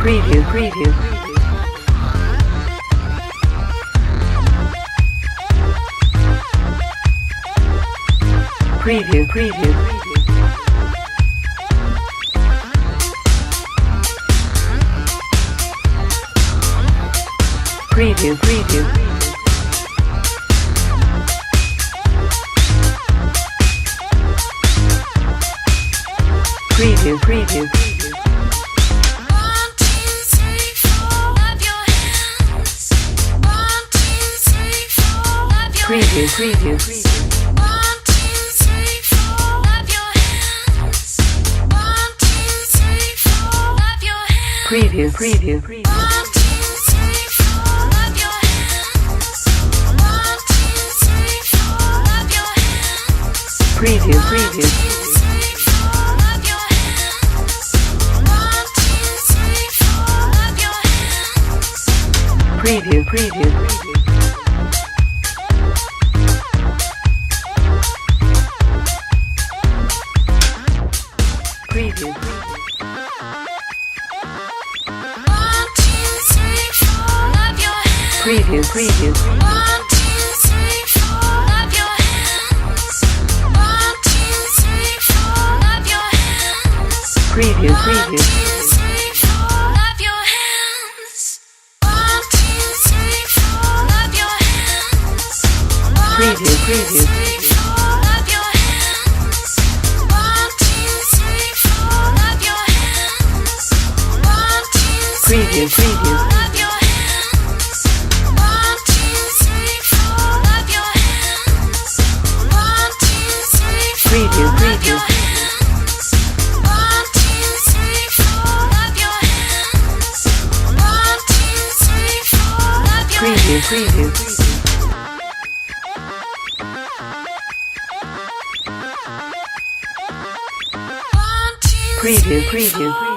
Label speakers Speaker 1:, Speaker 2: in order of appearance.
Speaker 1: Preview, preview. Preview, preview. Preview, preview. Preview, preview. Preview, preview. Preview, preview. Preview, preview. Preview, preview. Preview. Preview, preview. Preview, preview. Preview, preview. Preview, preview. Preview, preview. Preview, preview. Preview, preview.